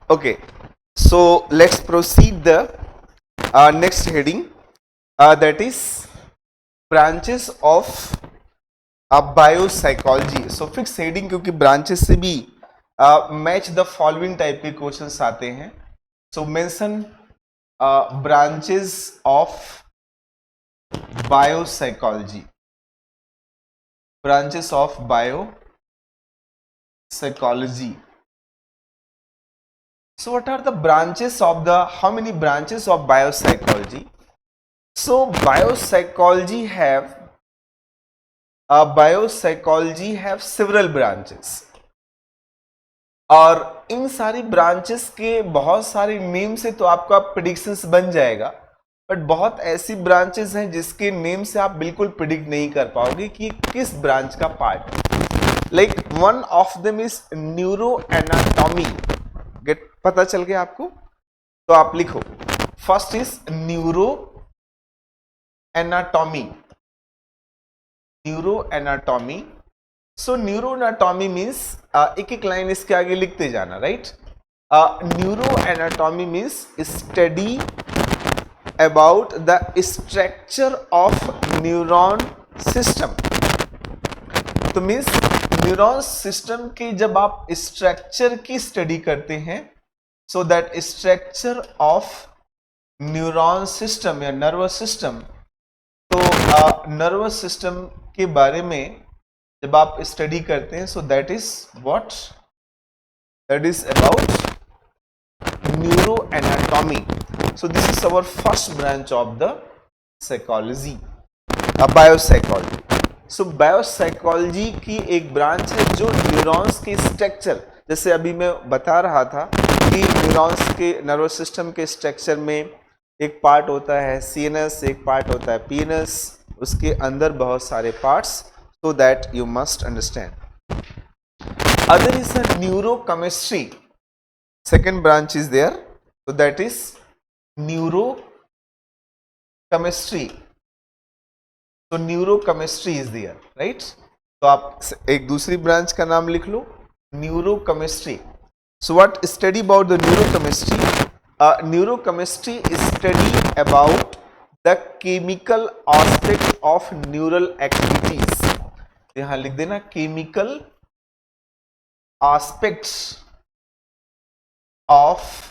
Okay, so let's proceed the next heading, that is branches of biopsychology. So fix heading, क्योंकि branches से भी match the following type के questions आते हैं. So mention branches of biopsychology. branches of biopsychology. So what are the branches of how many branches of biopsychology? So biopsychology have several branches, और इन सारी branches के बहुत सारे नेम से तो आपका प्रिडिक्शंस बन जाएगा, बट बहुत ऐसी ब्रांचेस हैं जिसके नेम से आप बिल्कुल प्रिडिक्ट नहीं कर पाओगे कि किस ब्रांच का पार्ट है. Like one of them is neuro anatomy. Get पता चल गया आपको? तो आप लिखो, first is neuro anatomy. Neuro anatomy. So neuro anatomy means एक एक लाइन इसके आगे लिखते जाना, right? Neuro anatomy means study about the structure of neuron system. तो मीन्स न्यूरॉन सिस्टम की जब आप स्ट्रक्चर की स्टडी करते हैं, so that structure of neuron system या नर्वस सिस्टम, तो नर्वस सिस्टम के बारे में जब आप स्टडी करते हैं, so that is what? That is about neuro anatomy. So this is our first branch of the psychology, biopsychology. So biopsychology की एक ब्रांच है जो न्यूरॉन्स के स्ट्रक्चर, जैसे अभी मैं बता रहा था कि न्यूरॉन्स के नर्वस सिस्टम के स्ट्रक्चर में एक पार्ट होता है सीएनएस, एक पार्ट होता है पीएनएस, उसके अंदर बहुत सारे parts, so that you must understand. Other is a neurochemistry. Second branch is there, so that is neurochemistry. तो न्यूरोकेमिस्ट्री इज देयर, राइट? तो आप एक दूसरी ब्रांच का नाम लिख लो, neurochemistry. So what study about the neurochemistry? Neurochemistry study about the chemical aspect of neural activities. यहां लिख देना, chemical aspects of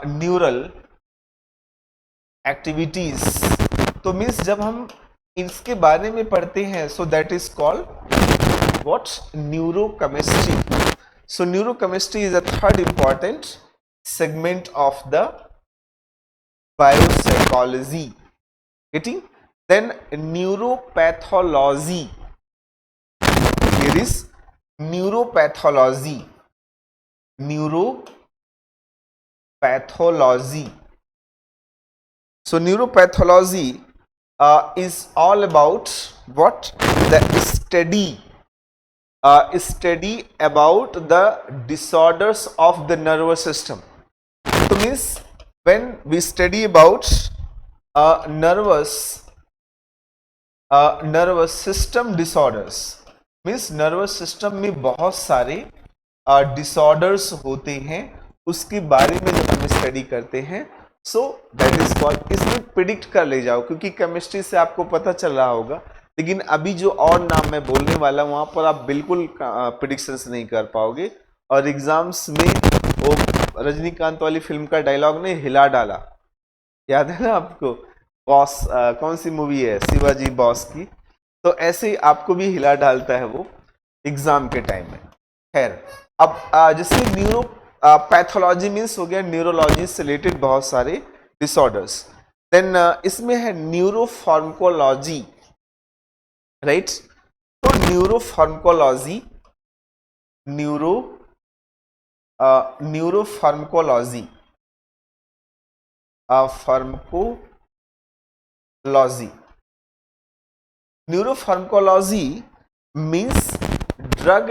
neural activities. तो मीन्स जब हम इसके बारे में पढ़ते हैं, so that is called what? Neurochemistry. So neurochemistry is a third important segment of the biopsychology. Getting? Then neuropathology. Here is neuropathology. Pathology. So neuropathology is all about what? The study about the disorders of the nervous system. So means when we study about nervous system disorders, means nervous system में बहुत सारे disorders होते हैं, उसके बारे में जब हम स्टडी करते हैं, सो दैट इज कॉल्ड. इसमें प्रिडिक्ट कर ले जाओ, क्योंकि केमिस्ट्री से आपको पता चल रहा होगा, लेकिन अभी जो और नाम मैं बोलने वाला वहां पर आप बिल्कुल प्रिडिक्शंस नहीं कर पाओगे. और एग्जाम्स में वो रजनीकांत वाली फिल्म का डायलॉग ने हिला डाला, याद है ना आपको? बॉस, कौन सी मूवी है? शिवाजी बॉस की. तो ऐसे ही आपको भी हिला डालता है वो एग्जाम के टाइम में. खैर, अब जैसे न्यूरो पैथोलॉजी मीन्स हो गया न्यूरोलॉजी से रिलेटेड बहुत सारे डिसऑर्डर्स. देन इसमें है न्यूरोफार्माकोलॉजी, राइट? तो neuropharmacology, neuropharmacology, pharmacology. Neuropharmacology means drug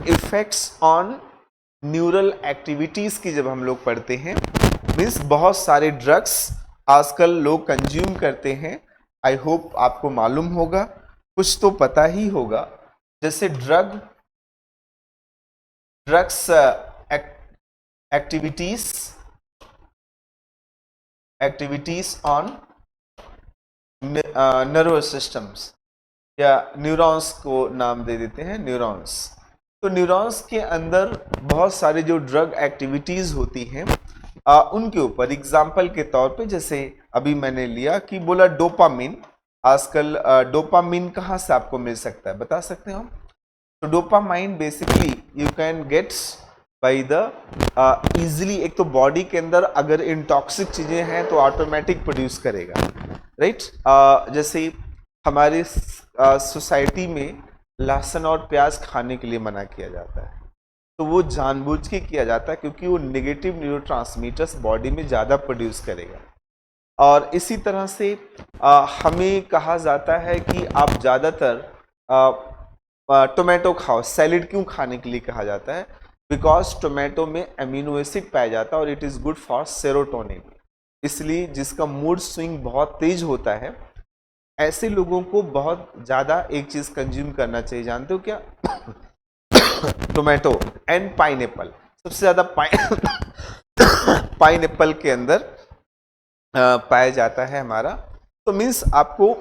effects on neural activities की जब हम लोग पढ़ते हैं, मीन्स बहुत सारे ड्रग्स आजकल लोग कंज्यूम करते हैं. आई होप आपको मालूम होगा, कुछ तो पता ही होगा. जैसे drug drugs activities on nervous systems, या न्यूरॉन्स को नाम दे देते हैं न्यूरॉन्स। तो न्यूरॉन्स के अंदर बहुत सारे जो ड्रग एक्टिविटीज होती हैं उनके ऊपर एग्जाम्पल के तौर पे, जैसे अभी मैंने लिया कि बोला डोपामिन। आजकल डोपामिन कहाँ से आपको मिल सकता है, बता सकते हो हम? तो dopamine basically you can gets by the easily. एक तो बॉडी के अंदर अगर इंटॉक्सिक चीजें हैं तो ऑटोमेटिक प्रोड्यूस करेगा, राइट? जैसे हमारे सोसाइटी में लहसुन और प्याज खाने के लिए मना किया जाता है, तो वो जानबूझ के किया जाता है क्योंकि वो नेगेटिव न्यूरोट्रांसमीटर्स बॉडी में ज़्यादा प्रोड्यूस करेगा। और इसी तरह से हमें कहा जाता है कि आप ज़्यादातर टोमेटो खाओ। सैलेड क्यों खाने के लिए कहा जाता है? बिकॉज टोमेटो में अमीनो एसिड पाया जाता है और it is good for serotonin. इसलिए जिसका मूड स्विंग बहुत तेज होता है, ऐसे लोगों को बहुत ज़्यादा एक चीज़ कंज्यूम करना चाहिए, जानते हो क्या? Tomato and pineapple. सबसे ज़्यादा पाइनएप्पल के अंदर पाया जाता है हमारा। तो मीन्स आपको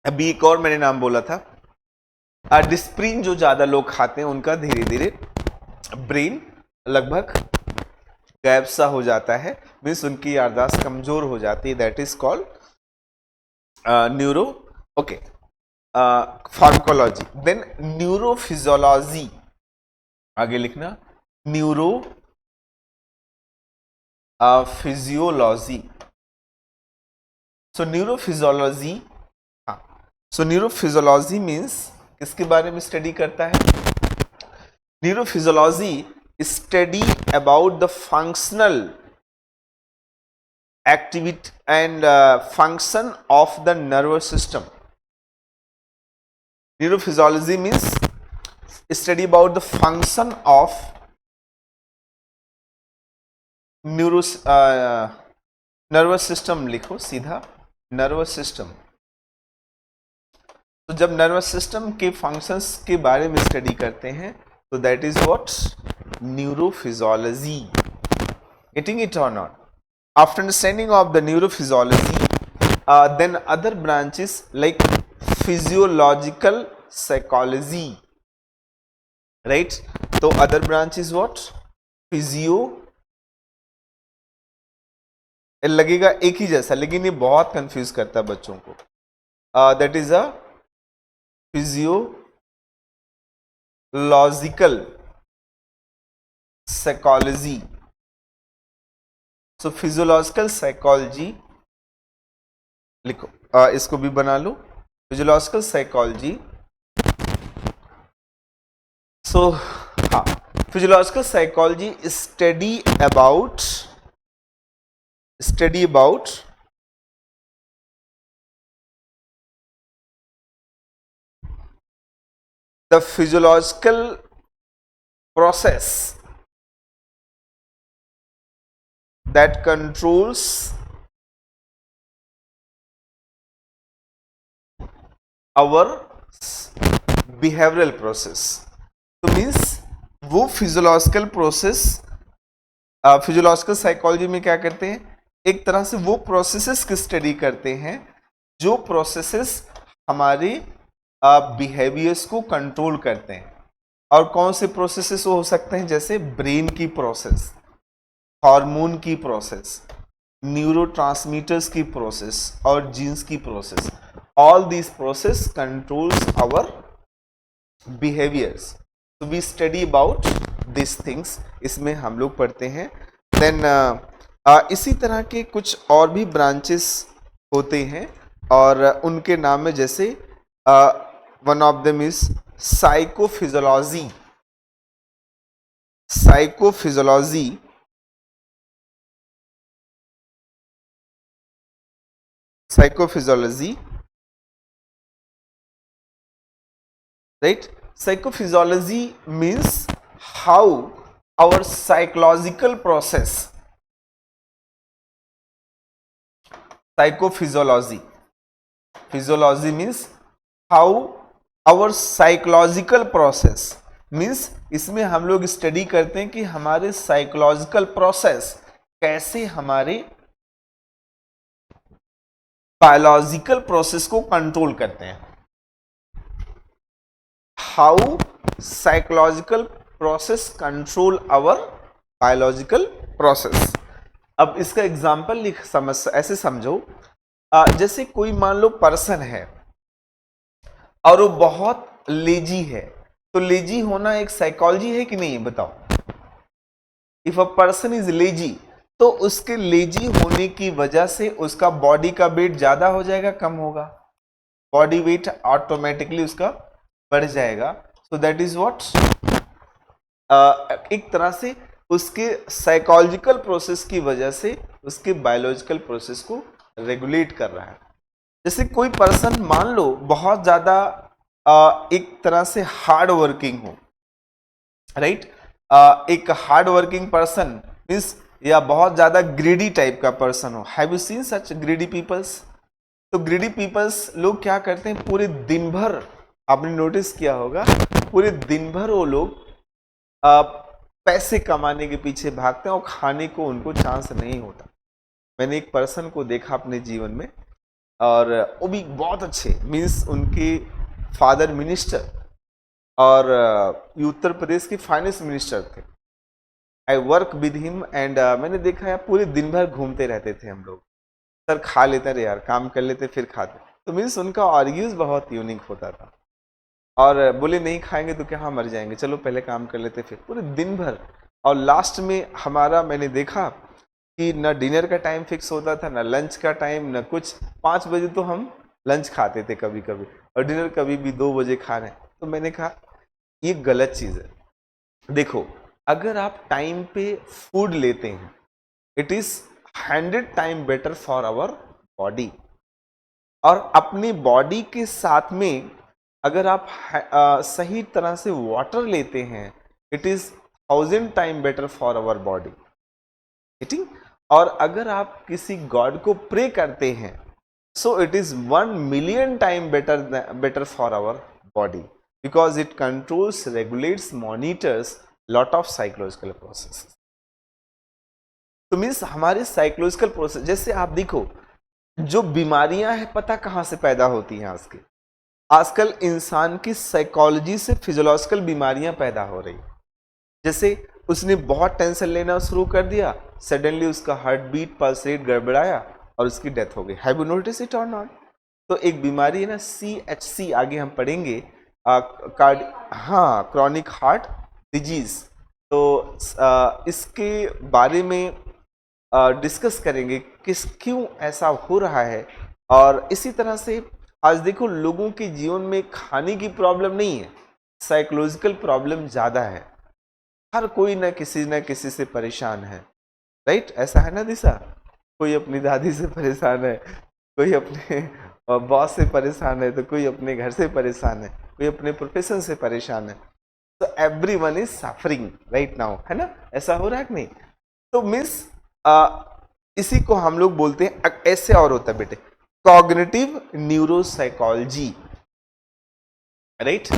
अभी एक और मैंने नाम बोला था डिस्प्रिन, जो ज्यादा लोग खाते हैं उनका धीरे धीरे ब्रेन लगभग गायब सा हो जाता है, मीन्स उनकी याददाश्त कमजोर हो जाती है। That is called neuro. Okay, pharmacology. Then neurophysiology, आगे लिखना neuro physiology. So neurophysiology, so neurophysiology means किसके बारे में स्टडी करता है? Neurophysiology study about the functional activity and function of the nervous system. Neurophysiology means study about the function of nervous system. लिखो सीधा nervous system. तो जब nervous system के फंक्शंस के बारे में स्टडी करते हैं तो that is what neurophysiology. Getting it और not? After understanding of the neurophysiology, then other branches like physiological psychology, right? तो other branch is what? Physio, लगेगा एक ही जैसा लेकिन ये बहुत कंफ्यूज करता है बच्चों को। That is a physiological psychology. So physiological psychology लिखो, इसको भी बना लो फिजियोलॉजिकल साइकोलॉजी। सो हाँ, physiological psychology study about the physiological process that controls our behavioral process। तो मीन्स वो फिजियोलॉजिकल प्रोसेस, फिजियोलॉजिकल साइकोलॉजी में क्या करते हैं? एक तरह से वो प्रोसेसेस की स्टडी करते हैं जो प्रोसेसेस हमारे बिहेवियर्स को कंट्रोल करते हैं। और कौन से प्रोसेसेस हो सकते हैं? जैसे ब्रेन की प्रोसेस, हार्मोन की प्रोसेस, न्यूरोट्रांसमीटर्स की प्रोसेस और जीन्स की process. All these process controls our behaviours. तो we study about this things, इसमें हम लोग पढ़ते हैं। देन इसी तरह के कुछ और भी ब्रांचेस होते हैं और उनके नाम में जैसे one of them is psychophysiology. Psychophysiology right? Psychophysiology means how our psychological process, psychophysiology, physiology means how our psychological process means इसमें हम लोग स्टडी करते हैं कि हमारे साइकोलॉजिकल प्रोसेस कैसे हमारे बायोलॉजिकल प्रोसेस को कंट्रोल करते हैं. How psychological process control our biological process. अब इसका एग्जाम्पल ऐसे समझो, जैसे कोई मान लो पर्सन है और वो बहुत लेजी है, तो लेजी होना एक साइकोलॉजी है कि नहीं, बताओ. If a person is lazy, तो उसके लेजी होने की वजह से उसका बॉडी का वेट ज्यादा हो जाएगा, कम होगा, बॉडी वेट ऑटोमेटिकली उसका बढ़ जाएगा. सो दैट इज व्हाट, एक तरह से उसके साइकोलॉजिकल प्रोसेस की वजह से उसके बायोलॉजिकल प्रोसेस को रेगुलेट कर रहा है. जैसे कोई पर्सन मान लो बहुत ज्यादा एक तरह से हार्ड वर्किंग हो, राइट. एक हार्ड वर्किंग पर्सन मीन्स या बहुत ज्यादा ग्रीडी टाइप का पर्सन हो. Have you seen such greedy peoples? तो ग्रीडी पीपल्स लोग क्या करते हैं, पूरे दिन भर, आपने नोटिस किया होगा, पूरे दिन भर वो लोग पैसे कमाने के पीछे भागते हैं और खाने को उनको चांस नहीं होता. मैंने एक पर्सन को देखा अपने जीवन में, और वो भी बहुत अच्छे, मीन्स उनके फादर मिनिस्टर और उत्तर प्रदेश के फाइनेंस मिनिस्टर थे. I work with him and मैंने देखा यार पूरे दिन भर घूमते रहते थे हम लोग. सर खा लेते रे यार, काम कर लेते फिर खाते. तो मीन्स उनका आर्ग्यूज बहुत यूनिक होता था, और बोले नहीं खाएंगे तो क्या मर जाएंगे, चलो पहले काम कर लेते, फिर पूरे दिन भर. और लास्ट में हमारा मैंने देखा कि न डिनर का टाइम फिक्स होता था, न लंच का टाइम, न कुछ. 5 बजे तो हम लंच खाते थे कभी कभी, और डिनर कभी भी 2 बजे खा रहे हैं. तो मैंने कहा ये गलत चीज है. देखो, अगर आप टाइम पे फूड लेते हैं, it is 100 time better for our body. और अपनी बॉडी के साथ में अगर आप सही तरह से वाटर लेते हैं, it is 1000 time better for our body. ठीक. और अगर आप किसी गॉड को प्रे करते हैं, so it is 1 million time better for our body, because it controls, regulates, monitors lot of psychological process. तो मीन्स हमारे साइकोलॉजिकल प्रोसेस, जैसे आप देखो जो बीमारियां हैं पता कहां से पैदा होती हैं. आजकल इंसान की साइकोलॉजी से फिजियोलॉजिकल बीमारियां पैदा हो रही. जैसे उसने बहुत टेंशन लेना शुरू कर दिया, सडनली उसका हार्ट बीट, पल्स रेट गड़बड़ाया और उसकी डेथ हो गई. हैव यू नोटिस इट और नॉट? तो एक बीमारी है ना CHC, आगे हम पढ़ेंगे, हाँ, क्रॉनिक हार्ट डिजीज. तो इसके बारे में डिस्कस करेंगे क्यों ऐसा हो रहा है. और इसी तरह से आज देखो लोगों के जीवन में खाने की प्रॉब्लम नहीं है, साइकोलॉजिकल प्रॉब्लम ज्यादा है. हर कोई ना किसी से परेशान है, राइट. ऐसा है ना दिशा? कोई अपनी दादी से परेशान है, कोई अपने बॉस से परेशान है, तो कोई अपने घर से परेशान है, कोई अपने प्रोफेशन से परेशान है. तो everyone is suffering right now, है ना? ऐसा हो रहा है कि नहीं? तो मीन्स इसी को हम लोग बोलते हैं, ऐसे और होता है बेटे, cognitive neuropsychology, right.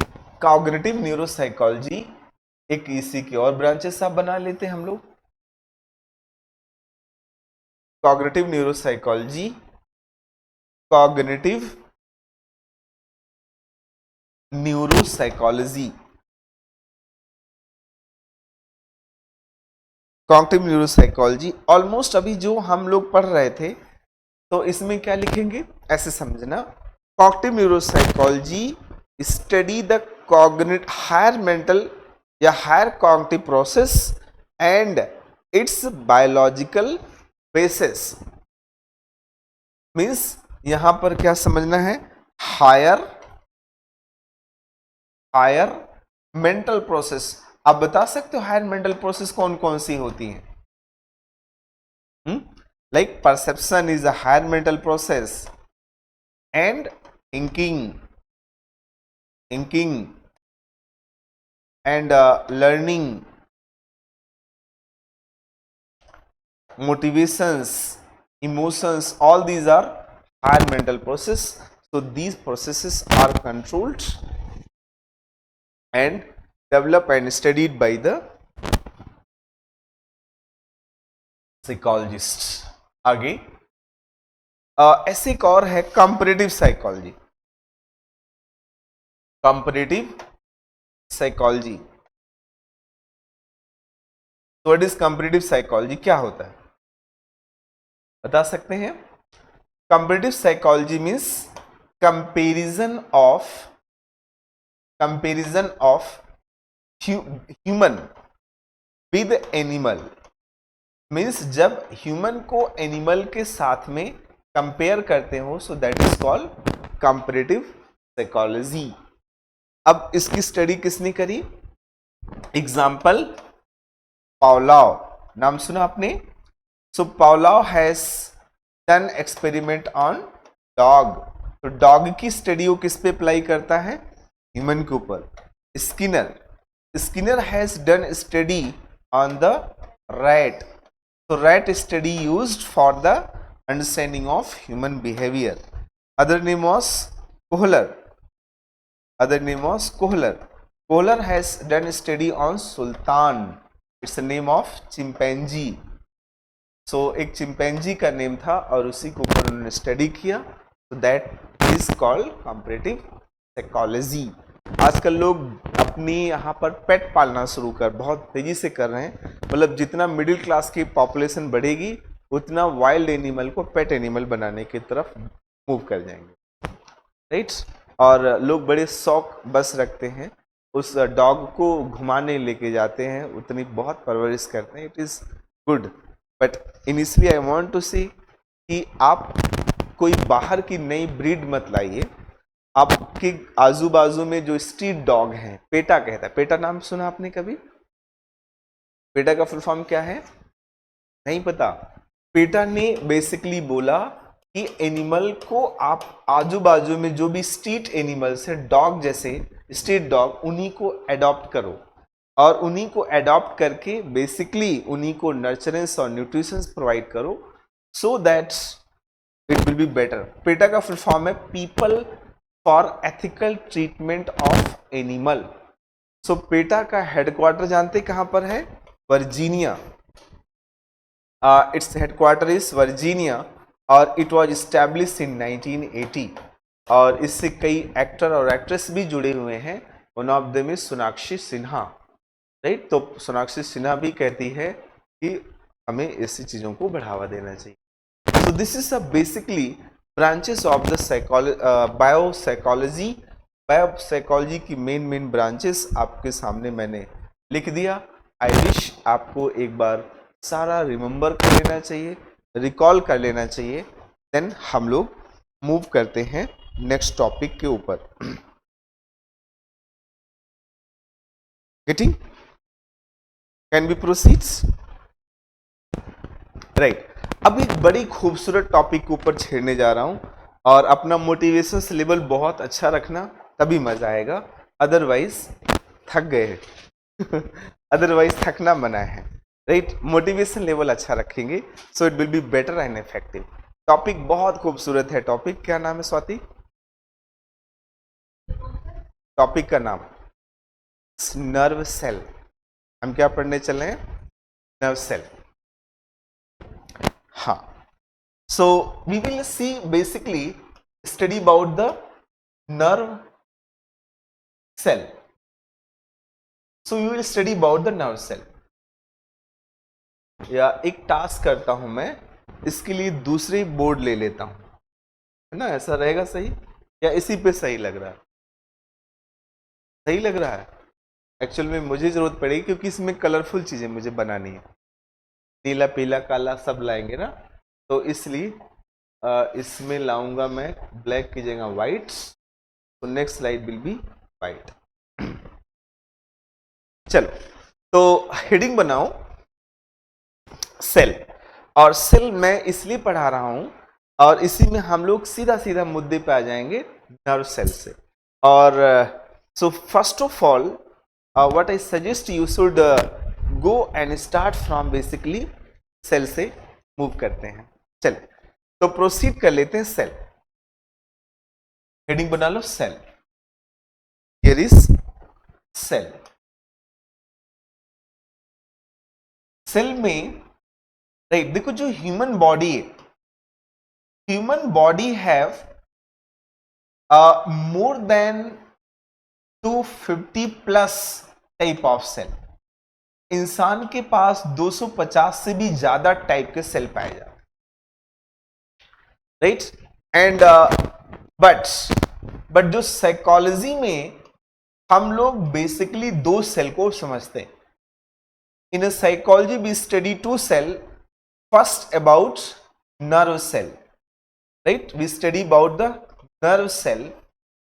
Cognitive neuropsychology एक इसी की और ब्रांचेस आप बना लेते हैं हम लोग. Cognitive neuropsychology, cognitive neuropsychology, cognitive neuropsychology. Almost अभी जो हम लोग पढ़ रहे थे, तो इसमें क्या लिखेंगे ऐसे समझना. Cognitive neuropsychology study the cognitive higher mental या higher cognitive process and its biological basis. Means यहां पर क्या समझना है, हायर मेंटल प्रोसेस. आप बता सकते हो हायर मेंटल प्रोसेस कौन कौन सी होती हैं? Like perception is a higher mental process, and thinking and learning, motivations, emotions, all these are higher mental process. So these processes are controlled and developed and studied by the psychologists. आगे ऐसे एक और है comparative psychology. Comparative psychology. What is comparative psychology? क्या होता है बता सकते हैं? Comparative psychology means comparison of human with animal. Means जब ह्यूमन को एनिमल के साथ में कंपेयर करते हो, so that is called comparative psychology. अब इसकी स्टडी किसने करी? Example Pavlov. नाम सुना आपने? So Pavlov has done experiment on dog. तो डॉग की स्टडी वो किस पे अप्लाई करता है? ह्यूमन के ऊपर. Skinner has done study on the rat. तो rat study used for the understanding of human behaviour. Other name was Kohler. Kohler has done study on Sultan. It's the name of chimpanzee. So एक chimpanzee का name था और उसी के ऊपर उन्होंने study किया. सो that is called comparative psychology. आजकल लोग अपनी यहाँ पर पेट पालना शुरू कर बहुत तेजी से कर रहे हैं. मतलब जितना मिडिल क्लास की पॉपुलेशन बढ़ेगी उतना वाइल्ड एनिमल को पेट एनिमल बनाने की तरफ मूव कर जाएंगे. राइट. और लोग बड़े शौक बस रखते हैं, उस डॉग को घुमाने लेके जाते हैं, उतनी बहुत परवरिश करते हैं. It is good, but initially I want to say कि आप कोई बाहर की नई ब्रीड मत लाइए. आपके आजू बाजू में जो स्ट्रीट डॉग हैं, पेटा कहता है. पेटा नाम सुना आपने कभी? पेटा का फुल फॉर्म क्या है? नहीं पता. पेटा ने बेसिकली बोला कि एनिमल को आप आजू बाजू में जो भी स्ट्रीट एनिमल्स है, डॉग जैसे स्ट्रीट डॉग, उन्हीं को अडॉप्ट करो और उन्हीं को अडॉप्ट करके बेसिकली उन्हीं को नर्चरेंस और न्यूट्रिशंस प्रोवाइड करो, so that it will be better. PETA का फुल फॉर्म है people for ethical treatment of animal. So PETA का हेडक्वार्टर जानते कहां पर है? Virginia. Its headquarter is Virginia और इट वाज एस्टैब्लिश्ड इन 1980. और इससे कई एक्टर और एक्ट्रेस भी जुड़े हुए हैं. One of them is Sonakshi Sinha. Right. तो सोनाक्षी सिन्हा भी कहती है कि हमें ऐसी चीजों को बढ़ावा देना चाहिए. सो this is basically branches of the biopsychology. Biopsychology की मेन ब्रांचेस आपके सामने मैंने लिख दिया. आई विश आपको एक बार सारा रिमेंबर कर लेना चाहिए, रिकॉल कर लेना चाहिए. देन हम लोग मूव करते हैं नेक्स्ट टॉपिक के ऊपर. Getting? Can be proceeds? Right. अब एक बड़ी खूबसूरत टॉपिक के ऊपर छेड़ने जा रहा हूं और अपना मोटिवेशन लेवल बहुत अच्छा रखना, तभी मजा आएगा. अदरवाइज थक गए अदरवाइज थकना मना है. राइट. मोटिवेशन लेवल अच्छा रखेंगे so it will be better and effective. Topic बहुत खूबसूरत है. टॉपिक क्या नाम है स्वाति? टॉपिक का नाम नर्व सेल. हम क्या पढ़ने चले हैं? Nerve cell. हाँ. So we will see basically study about the nerve cell. So we will study about the nerve cell. या एक टास्क करता हूं मैं, इसके लिए दूसरे बोर्ड ले लेता हूं, है ना? ऐसा रहेगा सही या इसी पे सही लग रहा है? सही लग रहा है. एक्चुअल में मुझे जरूरत पड़ेगी क्योंकि इसमें कलरफुल चीजें मुझे बनानी है. नीला पीला काला सब लाएंगे ना, तो इसलिए इसमें लाऊंगा मैं ब्लैक की जगह व्हाइट. तो next slide will be white. चलो, तो हेडिंग बनाओ सेल. और सेल मैं इसलिए पढ़ा रहा हूं और इसी में हम लोग सीधा सीधा मुद्दे पे आ जाएंगे नर्व सेल से. और so first of all what I suggest you should go and start from basically cell से मूव करते हैं. चलिए, तो प्रोसीड कर लेते हैं सेल. हेडिंग बना लो cell, here is cell. Cell में राइट देखो जो ह्यूमन बॉडी है, human body have more than 250 plus type of cell. इंसान के पास 250 से भी ज्यादा टाइप के सेल पाए जाते हैं, राइट। एंड बट जो साइकोलॉजी में हम लोग बेसिकली दो सेल को समझते हैं। In psychology we study two cell, first about nerve cell, right, we study about the nerve cell,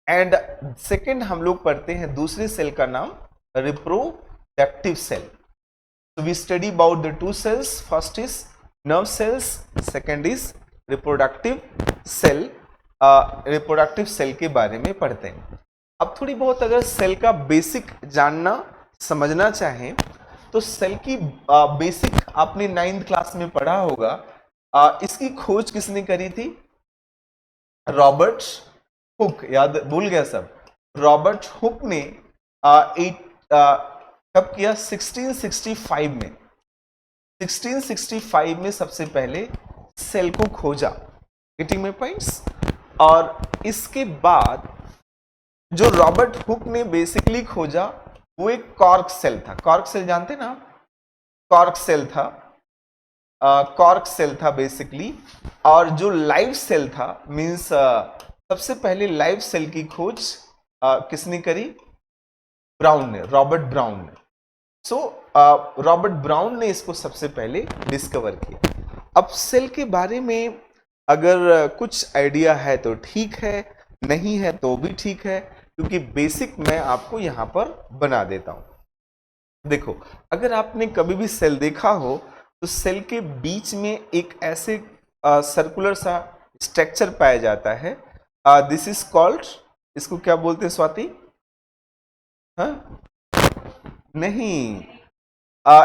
and second हम लोग पढ़ते हैं दूसरे सेल का नाम reproductive cell. So we study about the two cells. First is nerve cells, second is reproductive cell. Reproductive cell के बारे में पढ़ते हैं। अब थोड़ी बहुत अगर सेल का बेसिक जानना समझना चाहें तो सेल की बेसिक आपने 9th क्लास में पढ़ा होगा। इसकी खोज किसने करी थी? Robert Hooke. याद भूल गया सब? रॉबर्ट हुक ने कब किया? 1665 में। 1665 में सबसे पहले सेल को खोजा। Getting my points? और इसके बाद जो रॉबर्ट हुक ने बेसिकली खोजा वो एक कॉर्क सेल था। कॉर्क सेल जानते ना? कॉर्क सेल था, कॉर्क सेल था बेसिकली। और जो लाइव सेल था मींस सबसे पहले लाइव सेल की खोज किसने करी? ब्राउन ने, रॉबर्ट ब्राउन ने। सो रॉबर्ट ब्राउन ने इसको सबसे पहले डिस्कवर किया। अब सेल के बारे में अगर कुछ आइडिया है तो ठीक है, नहीं है तो भी ठीक है, क्योंकि बेसिक मैं आपको यहां पर बना देता हूं। देखो, अगर आपने कभी भी सेल देखा हो तो सेल के बीच में एक ऐसे सर्कुलर सा स्ट्रक्चर पाया जाता है। दिस इज कॉल्ड, इसको क्या बोलते हैं स्वाति? हाँ नहीं,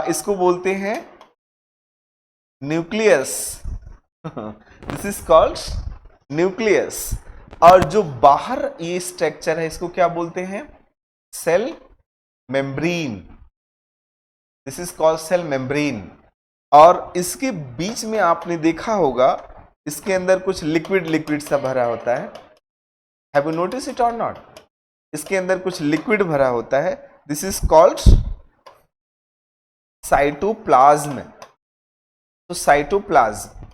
इसको बोलते हैं nucleus. This is called nucleus. और जो बाहर ये स्ट्रक्चर है इसको क्या बोलते हैं? Cell membrane. This is called cell membrane. और इसके बीच में आपने देखा होगा इसके अंदर कुछ लिक्विड लिक्विड सा भरा होता है। हैव यू नोटिस इट और नॉट? इसके अंदर कुछ लिक्विड भरा होता है। This is called cytoplasm. तो cytoplasm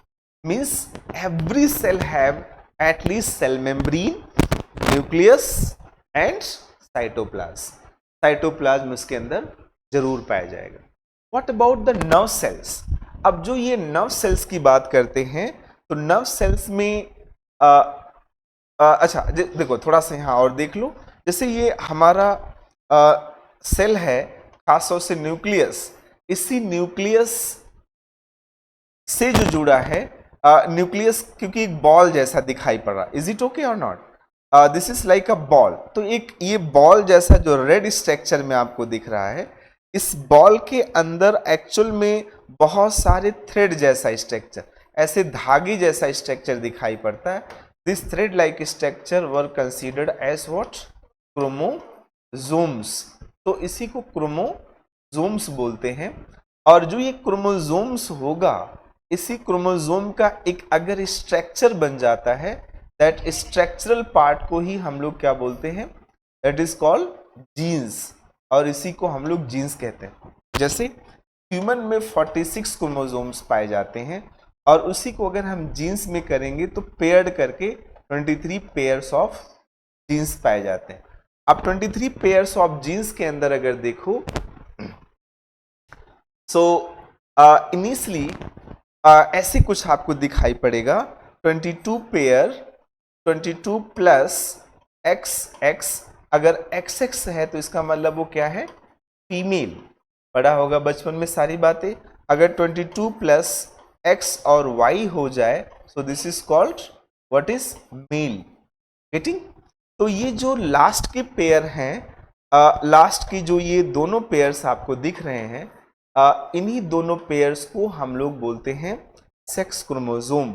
means every cell have at least cell membrane, nucleus and cytoplasm. Cytoplasm इसके अंदर जरूर पाया जाएगा। What about the nerve cells? अब जो ये नर्व सेल्स की बात करते हैं तो नर्व सेल्स में अच्छा देखो थोड़ा सा यहाँ और देख लो। जैसे ये हमारा सेल है, खासतौर से न्यूक्लियस, इसी न्यूक्लियस से जो जुड़ा है, न्यूक्लियस क्योंकि एक बॉल जैसा दिखाई पड़ रहा है। इज इट ओके और not? This is like a ball. तो एक ये बॉल जैसा जो रेड स्ट्रक्चर में आपको दिख रहा है, इस बॉल के अंदर एक्चुअल में बहुत सारे थ्रेड जैसा स्ट्रक्चर, ऐसे धागे जैसा स्ट्रक्चर दिखाई पड़ता है। This thread like structure were considered as what? Chromosomes. तो इसी को क्रोमोसोम्स बोलते हैं। और जो ये क्रोमोसोम्स होगा, इसी क्रोमोसोम का एक अगर स्ट्रक्चर बन जाता है, दैट स्ट्रक्चरल पार्ट को ही हम लोग क्या बोलते हैं? That is called jeans. और इसी को हम लोग जीन्स कहते हैं। जैसे ह्यूमन में 46 क्रोमोसोम्स पाए जाते हैं और उसी को अगर हम जीन्स में करेंगे तो पेयर्ड करके 23 पेयर्स ऑफ जीन्स पाए जाते हैं। अब 23 पेयर्स ऑफ जीन्स के अंदर अगर देखो, सो इनिशियली ऐसे कुछ आपको दिखाई पड़ेगा। 22 पेयर, 22 प्लस XX। अगर XX है तो इसका मतलब वो क्या है? फीमेल। पढ़ा होगा बचपन में सारी बातें। अगर 22 प्लस X और Y हो जाए so this is called what is? Male. Getting? तो ये जो लास्ट के पेयर हैं, लास्ट की जो ये दोनों पेयर्स आपको दिख रहे हैं, इन्हीं दोनों पेयर्स को हम लोग बोलते हैं सेक्स क्रोमोसोम।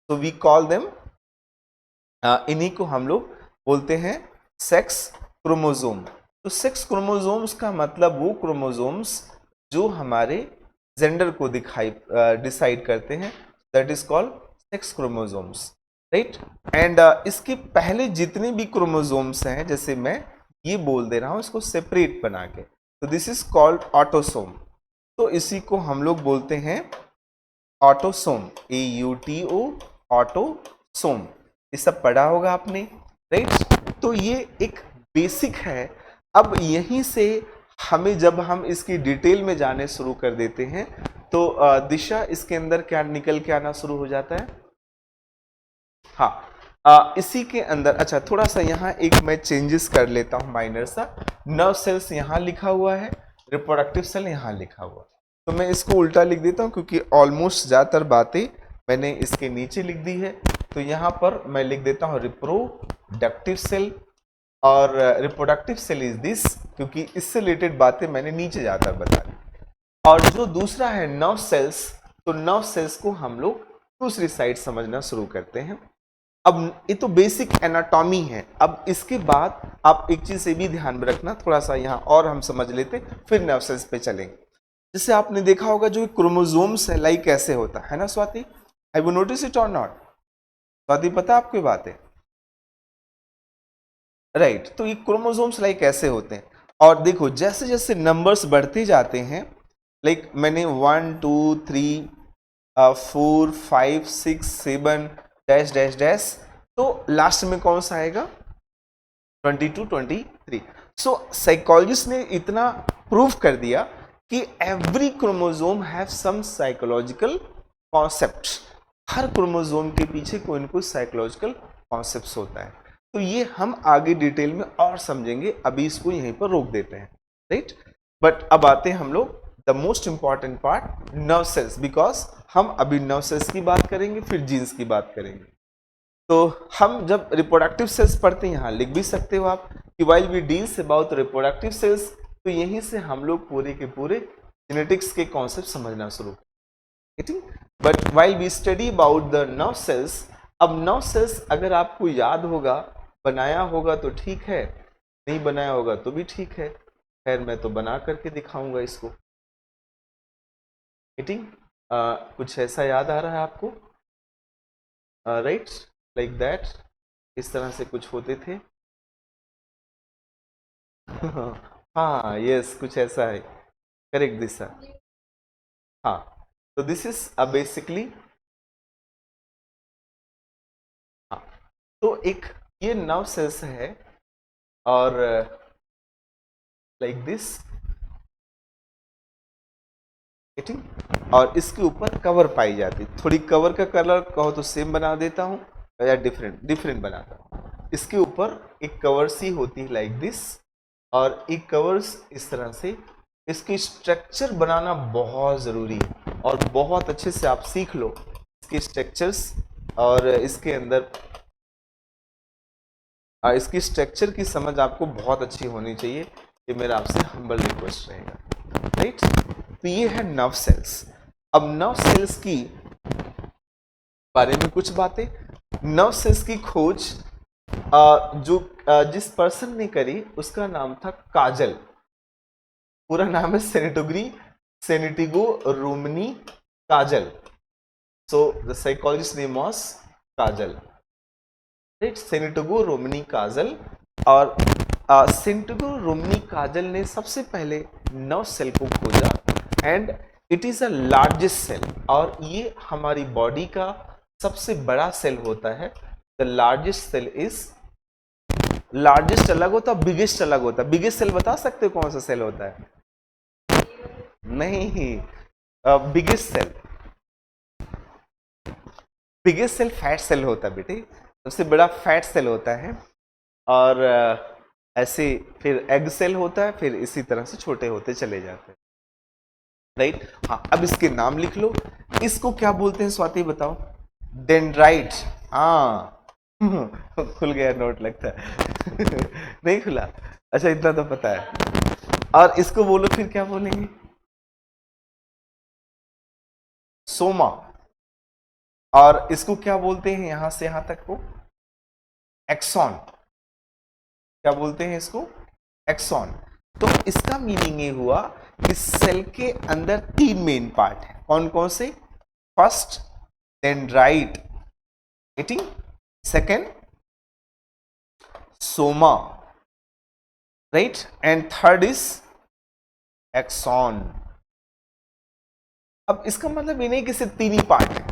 तो वी कॉल देम, इन्हीं को हम लोग बोलते हैं सेक्स क्रोमोसोम। तो सेक्स क्रोमोसोम्स का मतलब वो क्रोमोसोम्स जो हमारे जेंडर को डिसाइड करते हैं, that is called sex chromosomes, right. And इसके पहले जितने भी क्रोमोसोम्स हैं, जैसे मैं ये बोल दे रहा हूं इसको सेपरेट बना के, तो दिस इज कॉल्ड ऑटोसोम। तो इसी को हम लोग बोलते हैं ऑटोसोम, AUTO, ऑटोसोम। ये सब पढ़ा होगा आपने, राइट। तो ये एक बेसिक है। अब यहीं से हमें जब हम इसकी डिटेल में जाने शुरू कर देते हैं तो दिशा इसके अंदर क्या निकल के आना शुरू हो जाता है। हाँ, इसी के अंदर अच्छा थोड़ा सा यहाँ एक मैं चेंजेस कर लेता हूँ माइनर सा। नर्व सेल्स यहाँ लिखा हुआ है, रिप्रोडक्टिव सेल यहाँ लिखा हुआ है, तो मैं इसको उल्टा लिख देता हूँ क्योंकि ऑलमोस्ट ज़्यादातर बातें मैंने इसके नीचे लिख दी है। तो यहाँ पर मैं लिख देता हूँ रिप्रोडक्टिव सेल, और रिप्रोडक्टिव सेल इज दिस, क्योंकि इससे रिलेटेड बातें मैंने नीचे जाकर बता दी। और जो दूसरा है नर्व सेल्स, तो नर्व सेल्स को हम लोग दूसरी साइड समझना शुरू करते हैं। अब ये तो बेसिक एनाटॉमी है। अब इसके बाद आप एक चीज से भी ध्यान में रखना, थोड़ा सा यहाँ और हम समझ लेते फिर नर्व सेल्स पे चलेंगे। जैसे आपने देखा होगा जो क्रोमोसोम्स है लाइक कैसे होता है ना Swati, have you notice it और नॉट? स्वाति पता आपको ये बात है, राइट। तो ये क्रोमोसोम्स लाइक कैसे होते हैं, और देखो जैसे जैसे नंबर्स बढ़ते जाते हैं, लाइक मैंने 1 2 3 4 5 6 7 डैश डैश डैश, तो लास्ट में कौन सा आएगा 22 23। सो साइकोलॉजिस्ट ने इतना प्रूव कर दिया कि every chromosome have some psychological concept. हर क्रोमोसोम के पीछे कोई ना कोई साइकोलॉजिकल कॉन्सेप्ट होता है। तो ये हम आगे डिटेल में और समझेंगे, अभी इसको यहीं पर रोक देते हैं, राइट। बट अब आते हैं हम लोग the most important part, nerve cells, because हम अभी नर्व सेल्स की बात करेंगे फिर जीन्स की बात करेंगे। तो हम जब रिप्रोडक्टिव सेल्स पढ़ते हैं, यहाँ लिख भी सकते हो आप कि while we deals about reproductive cells, तो यहीं से हम लोग पूरे के पूरे जेनेटिक्स के कॉन्सेप्ट समझना शुरू करेंगे। But while we study about the nerve cells, अब नर्व सेल्स अगर आपको याद होगा, बनाया होगा तो ठीक है, नहीं बनाया होगा तो भी ठीक है। खैर मैं तो बना करके दिखाऊंगा इसको। मीटिंग कुछ ऐसा याद आ रहा है आपको? राइट, लाइक दैट, इस तरह से कुछ होते थे। हाँ यस, कुछ ऐसा है, करेक्ट दिशा। हाँ, तो दिस इज बेसिकली, हाँ तो एक ये नर्व सेल्स है और लाइक दिस, और इसके ऊपर कवर पाई जाती है। थोड़ी कवर का कलर कहो तो सेम बना देता हूँ या डिफरेंट डिफरेंट बनाता हूँ। इसके ऊपर एक कवर सी होती है लाइक दिस, और एक कवर्स इस तरह से। इसकी स्ट्रक्चर बनाना बहुत ज़रूरी है और बहुत अच्छे से आप सीख लो इसके स्ट्रक्चर्स, और इसके अंदर इसकी स्ट्रक्चर की समझ आपको बहुत अच्छी होनी चाहिए। ये मेरा आपसे हम्बल रिक्वेस्ट रहेगा, राइट। तो ये है नर्व सेल्स। अब नर्व सेल्स की बारे में कुछ बातें। नर्व सेल्स की खोज जिस पर्सन ने करी उसका नाम था काजल। पूरा नाम है Santiago Ramon y Cajal. So the psychologist name was Cajal, right, Santiago Ramon y Cajal. और सेनेटिगो रोमनी काजल ने सबसे पहले नर्व सेल को खोजा, and it is a largest cell, और ये हमारी बॉडी का सबसे बड़ा सेल होता है। The largest cell is, largest अलग होता है, बिगेस्ट अलग होता है। बिगेस्ट सेल बता सकते हो कौन सा सेल होता है? नहीं, biggest cell, biggest cell fat cell होता है बेटे, सबसे बड़ा फैट सेल होता है। और ऐसे फिर एग सेल होता है, फिर इसी तरह से छोटे होते चले जाते हैं, राइट। हाँ, अब इसके नाम लिख लो। इसको क्या बोलते हैं स्वाति बताओ? डेंड्राइट। हाँ खुल गया नोट लगता है नहीं खुला? अच्छा इतना तो पता है। और इसको बोलो फिर क्या बोलेंगे? सोमा। और इसको क्या बोलते हैं यहां से यहां तक को? एक्सॉन। क्या बोलते हैं इसको, एक्सॉन। तो इसका मीनिंग ये हुआ कि सेल के अंदर 3 मेन पार्ट है, कौन कौन से, first dendrite, second soma, right, and third is axon. अब इसका मतलब ये नहीं कि सिर्फ 3 ही पार्ट है,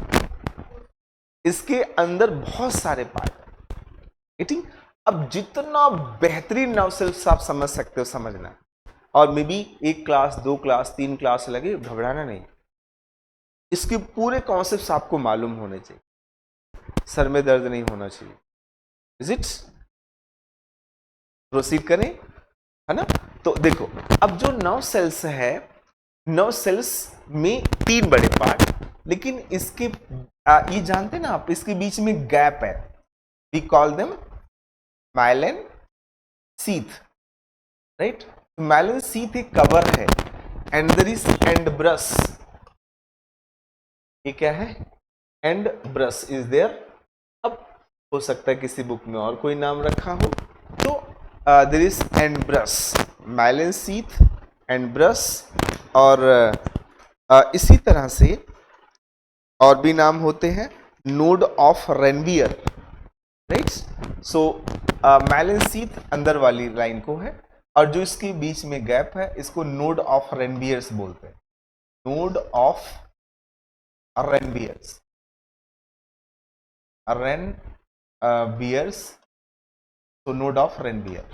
इसके अंदर बहुत सारे पार्ट है, ठीक। अब जितना बेहतरीन नर्व सेल्स आप समझ सकते हो समझना, और may be 1 class 2 class 3 class लगे, घबराना नहीं, इसके पूरे कॉन्सेप्ट्स आपको मालूम होने चाहिए, सर में दर्द नहीं होना चाहिए। इज इट, प्रोसीड करें, है ना। तो देखो, अब जो नर्व सेल्स है, नर्व सेल्स में 3 बड़े पार्ट, लेकिन इसके ये जानते ना आप, इसके बीच में गैप है, we call them myelin sheath, right. Myelin sheath एक कवर है, and there is end brush, ये क्या है, एंड ब्रश इज देयर। अब हो सकता है किसी बुक में और कोई नाम रखा हो, तो there is end brush, myelin sheath, end brush, और इसी तरह से और भी नाम होते हैं, node of Ranvier, right. So myelin sheath अंदर वाली लाइन को है, और जो इसके बीच में गैप है इसको नोड ऑफ रेनवियर्स बोलते हैं, नोड ऑफ रेनवियर्स, रेनवियर्स, तो node of Ranvier.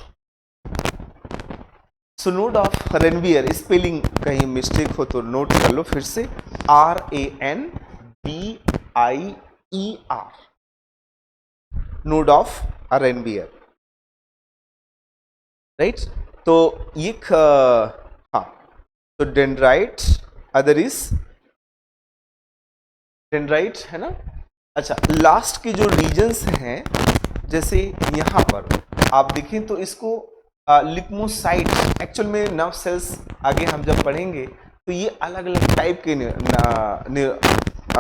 So node of Ranvier, spelling कहीं मिस्टेक हो तो नोट कर लो फिर से, RANVIER, node of Ranvier, right. तो ये हाँ, तो डेंड्राइट, अदर इज डेंड्राइट, है ना। अच्छा, लास्ट के जो रीजन्स हैं, जैसे यहां पर आप देखें तो इसको लिग्मोसाइट, एक्चुअल में नर्व सेल्स आगे हम जब पढ़ेंगे तो ये अलग अलग टाइप के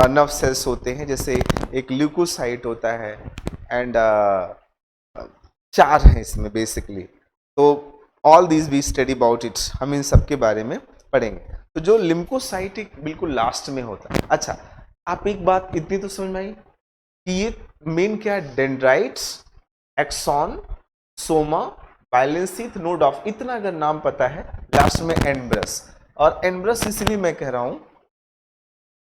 नर्व सेल्स होते हैं, जैसे एक ल्यूकोसाइट होता है, एंड 4 हैं इसमें बेसिकली। तो all these we study about it, हम इन सब के बारे में पढ़ेंगे। तो जो लिम्कोसाइट बिल्कुल लास्ट में होता है। अच्छा, आप एक बात इतनी तो समझ में आई कि ये मेन क्या है, dendrites, axon, soma, myelin sheath, node of, इतना अगर नाम पता है, लास्ट में एंब्रस। और एंब्रस इसलिए मैं कह रहा हूं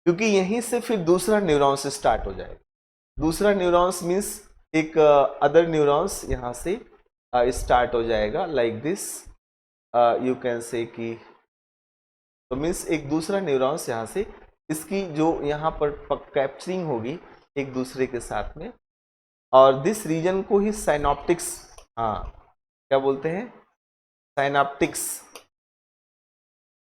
क्योंकि यहीं से फिर दूसरा न्यूरॉन्स स्टार्ट हो जाएगा। दूसरा न्यूरॉन्स मीन्स एक अदर न्यूरॉन्स यहां से स्टार्ट हो जाएगा, like this, you can say कि, तो मीन्स एक दूसरा न्यूरॉन्स यहां से, इसकी जो यहाँ पर कैप्चरिंग होगी एक दूसरे के साथ में, और दिस रीजन को ही साइनॉप्टिक्स, हाँ क्या बोलते हैं, साइनॉप्टिक्स।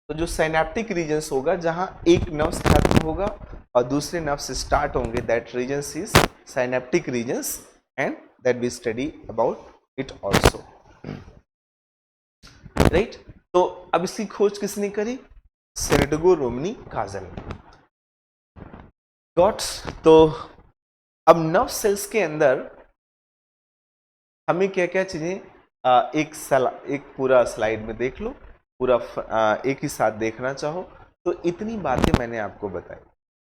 तो जो साइनैप्टिक रीजन्स होगा जहां एक नर्व्स खत्म होगा और दूसरे नर्व्स स्टार्ट होंगे, that regions is synaptic regions, and that we study about it also, right. तो अब इसकी खोज किसने करी, सेनेटगो रोमनी काजल ने, गॉट। तो अब नर्व सेल्स के अंदर हमें क्या क्या चीजें, एक पूरा स्लाइड में देख लो, पूरा एक ही साथ देखना चाहो तो इतनी बातें मैंने आपको बताई,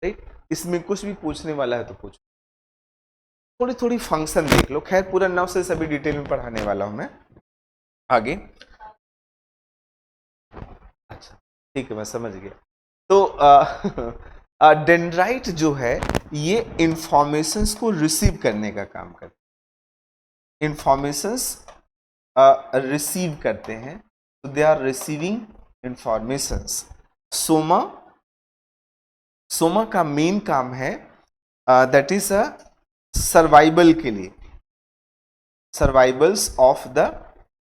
राइट। इसमें कुछ भी पूछने वाला है तो पूछो, थोड़ी थोड़ी फंक्शन देख लो। खैर पूरा नर्व सेल्स अभी डिटेल में पढ़ाने वाला हूं मैं आगे। अच्छा ठीक है, मैं समझ गया। तो डेंड्राइट जो है ये इंफॉर्मेशंस को रिसीव करने का काम करता है, इंफॉर्मेशंस रिसीव करते हैं, तो they are receiving informations. Soma का मेन काम है दैट इज अ सर्वाइवल के लिए, सर्वाइवल्स ऑफ द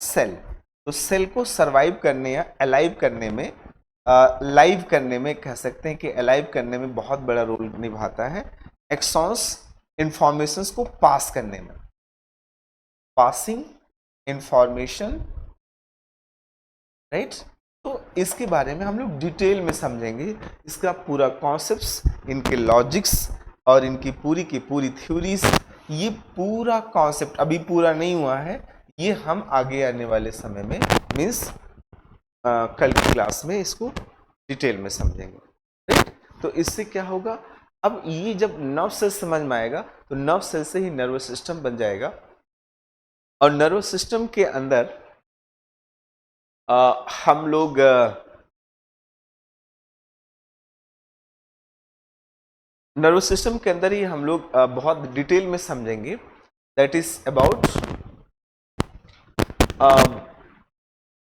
सेल। तो सेल को सर्वाइव करने या अलाइव करने में, लाइव करने में कह सकते हैं कि अलाइव करने में बहुत बड़ा रोल निभाता है एक्सॉन्स, इंफॉर्मेशंस को पास करने में, पासिंग इंफॉर्मेशन, राइट। तो इसके बारे में हम लोग डिटेल में समझेंगे, इसका पूरा कॉन्सेप्ट्स, इनके लॉजिक्स और इनकी पूरी की पूरी थ्योरीज, ये पूरा कॉन्सेप्ट अभी पूरा नहीं हुआ है, ये हम आगे आने वाले समय में मीन्स कल की क्लास में इसको डिटेल में समझेंगे, राइट। तो इससे क्या होगा, अब ये जब नर्व सेल समझ में आएगा तो नर्व सेल से ही नर्वस सिस्टम बन जाएगा, और नर्वस सिस्टम के अंदर हम लोग नर्वस सिस्टम के अंदर ही हम लोग बहुत डिटेल में समझेंगे, that is about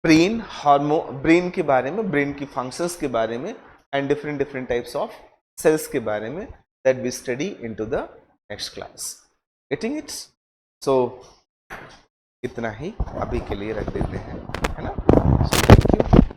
brain hormone, brain के बारे में, ब्रेन की फंक्शंस के बारे में, and different different types of cells के बारे में, that we study into the next class. Getting it? So इतना ही अभी के लिए रख देते हैं, है ना। Thank you.